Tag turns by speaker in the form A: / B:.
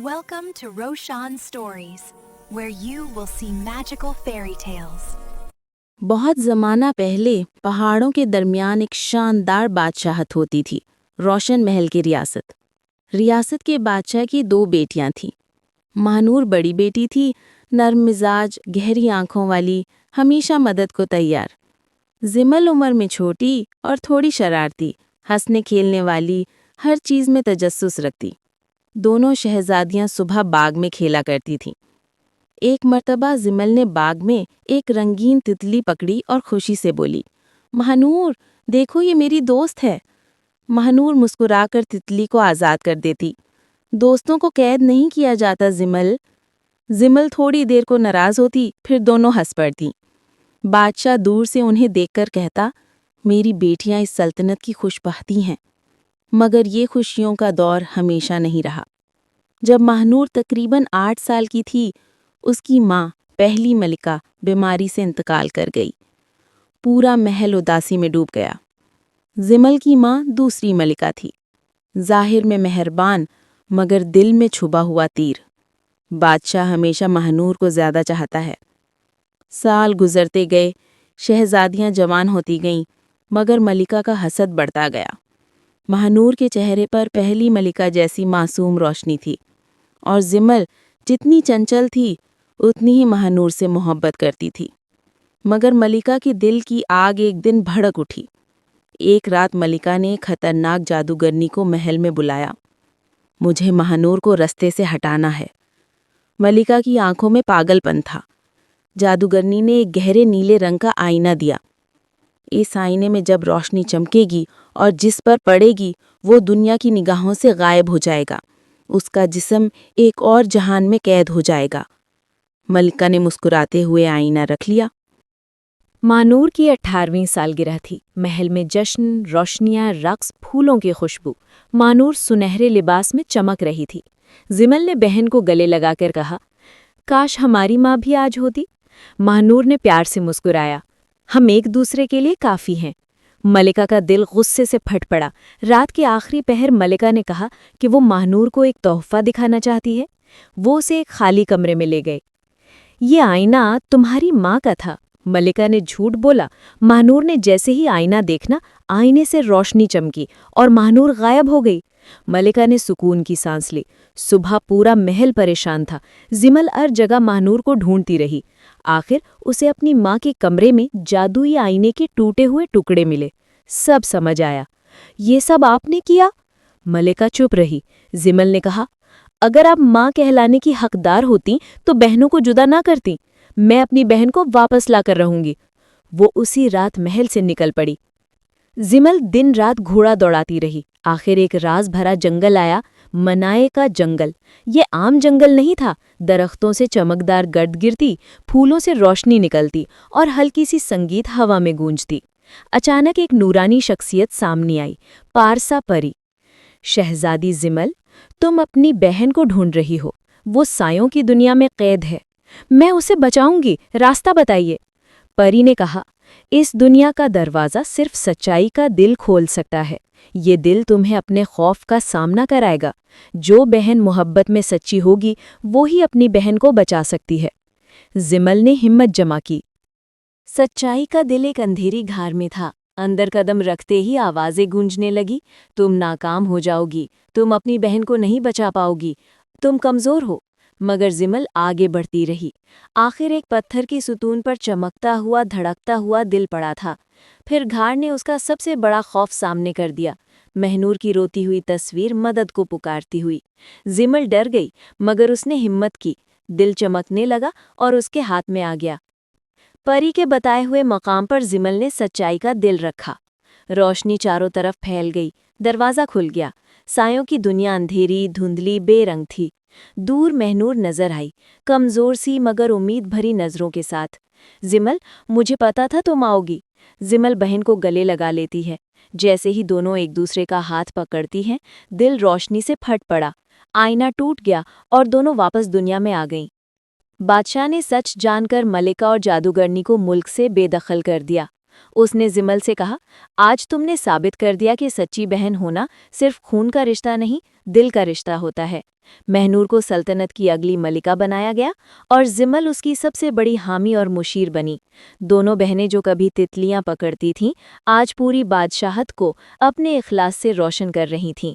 A: Welcome to Roshan Stories, where you will see magical fairy tales.
B: बहुत ज़माना पहले पहाड़ों के दरमियान एक शानदार बादशाहत होती थी, रोशन महल की रियासत। रियासत के बादशाह की दो बेटियां थीं। महानूर बड़ी बेटी थी, नर्म मिजाज, गहरी आंखों वाली, हमेशा मदद को तैयार। जिमल उम्र में छोटी और थोड़ी शरारती, हंसने खेलने वाली, हर चीज़ में तजस्सुस रखती। दोनों शहजादियां सुबह बाग में खेला करती थीं। एक मर्तबा जिमल ने बाग में एक रंगीन तितली पकड़ी और खुशी से बोली, महानूर, देखो ये मेरी दोस्त है। महानूर मुस्कुराकर तितली को आज़ाद कर देती। दोस्तों को कैद नहीं किया जाता जिमल। जिमल थोड़ी देर को नाराज़ होती, फिर दोनों हंस पड़ती। बादशाह दूर से उन्हें देखकर कहता, मेरी बेटियां इस सल्तनत की खुशबख्ती हैं। मगर ये खुशियों का दौर हमेशा नहीं रहा। जब महानूर तकरीबन 8 साल की थी, उसकी माँ पहली मलिका बीमारी से इंतकाल कर गई। पूरा महल उदासी में डूब गया। जिमल की माँ दूसरी मलिका थी, ज़ाहिर में मेहरबान मगर दिल में छुपा हुआ तीर। बादशाह हमेशा महानूर को ज़्यादा चाहता है। साल गुजरते गए, शहजादियाँ जवान होती गईं, मगर मलिका का हसद बढ़ता गया। महानूर के चेहरे पर पहली मलिका जैसी मासूम रोशनी थी, और जिमल जितनी चंचल थी उतनी ही महानूर से मोहब्बत करती थी। मगर मलिका के दिल की आग एक दिन भड़क उठी। एक रात मलिका ने एक खतरनाक जादूगरनी को महल में बुलाया। मुझे महानूर को रास्ते से हटाना है। मलिका की आंखों में पागलपन था। जादूगरनी ने एक गहरे नीले रंग का आईना दिया। इस आईने में जब रोशनी चमकेगी और जिस पर पड़ेगी वो दुनिया की निगाहों से गायब हो जाएगा। उसका जिस्म एक और जहान में कैद हो जाएगा। मलिका ने मुस्कुराते हुए आईना रख लिया।
C: महानूर की 18वीं सालगिरह थी। महल में जश्न, रोशनियां, रक्स, फूलों की खुशबू। महानूर सुनहरे लिबास में चमक रही थी। जिमल ने बहन को गले लगाकर कहा, काश हमारी माँ भी आज होती। महानूर ने प्यार से मुस्कुराया, हम एक दूसरे के लिए काफ़ी हैं। मलिका का दिल गुस्से से फट पड़ा। रात के आखिरी पहर मलिका ने कहा कि वो महानूर को एक तोहफा दिखाना चाहती है। वो उसे एक खाली कमरे में ले गए। ये आईना तुम्हारी माँ का था, मलिका ने झूठ बोला। महानूर ने जैसे ही आईना देखना, आईने से रोशनी चमकी और महानूर गायब हो गई। मलिका ने सुकून की सांस ली। सुबह पूरा महल परेशान था। जिमल हर जगह महानूर को ढूंढती रही। आखिर उसे अपनी माँ के कमरे में जादुई आईने के टूटे हुए टुकड़े मिले। सब समझ आया। ये सब आपने किया? मलिका चुप रही। जिमल ने कहा, अगर आप माँ कहलाने की हकदार होती तो बहनों को जुदा ना करती। मैं अपनी बहन को वापस लाकर रहूंगी। वो उसी रात महल से निकल पड़ी। जिमल दिन रात घोड़ा दौड़ाती रही। आखिर एक राज भरा जंगल आया, मनाए का जंगल। ये आम जंगल नहीं था। दरख्तों से चमकदार गर्द गिरती, फूलों से रोशनी निकलती और हल्की सी संगीत हवा में गूंजती। अचानक एक नूरानी शख्सियत सामने आई, पारसा परी। शहजादी जिमल, तुम अपनी बहन को ढूंढ रही हो। वो सायों की दुनिया में कैद है। मैं उसे बचाऊंगी, रास्ता बताइए। परी ने कहा, इस दुनिया का दरवाज़ा सिर्फ सच्चाई का दिल खोल सकता है। ये दिल तुम्हें अपने खौफ का सामना कराएगा। जो बहन मोहब्बत में सच्ची होगी वो ही अपनी बहन को बचा सकती है। जिमल ने हिम्मत जमा की। सच्चाई का दिल एक अंधेरी घार में था। अंदर कदम रखते ही आवाज़ें गूंजने लगी, तुम नाकाम हो जाओगी, तुम अपनी बहन को नहीं बचा पाओगी, तुम कमज़ोर हो। मगर जिमल आगे बढ़ती रही। आखिर एक पत्थर की सुतून पर चमकता हुआ, धड़कता हुआ दिल पड़ा था। फिर घार ने उसका सबसे बड़ा खौफ सामने कर दिया, महनूर की रोती हुई तस्वीर मदद को पुकारती हुई। जिमल डर गई, मगर उसने हिम्मत की। दिल चमकने लगा और उसके हाथ में आ गया। परी के बताए हुए मकाम पर जिमल ने सच्चाई का दिल रखा। रोशनी चारों तरफ फैल गई। दरवाज़ा खुल गया। सायों की दुनिया अंधेरी, धुंधली, बेरंग थी। दूर महनूर नजर आई, कमज़ोर सी मगर उम्मीद भरी नज़रों के साथ। जिमल, मुझे पता था तुम आओगी। जिमल बहन को गले लगा लेती है। जैसे ही दोनों एक दूसरे का हाथ पकड़ती हैं, दिल रोशनी से फट पड़ा। आईना टूट गया और दोनों वापस दुनिया में आ गईं। बादशाह ने सच जानकर मलिका और जादूगरनी को मुल्क से बेदखल कर दिया। اس نے زمل سے کہا، آج تم نے ثابت کر دیا کہ سچی بہن ہونا صرف خون کا رشتہ نہیں، دل کا رشتہ ہوتا ہے۔ مہنور کو سلطنت کی اگلی ملکہ بنایا گیا اور زمل اس کی سب سے بڑی حامی اور مشیر بنی۔ دونوں بہنیں جو کبھی تتلیاں پکڑتی تھیں، آج پوری بادشاہت کو اپنے اخلاص سے روشن کر رہی تھیں۔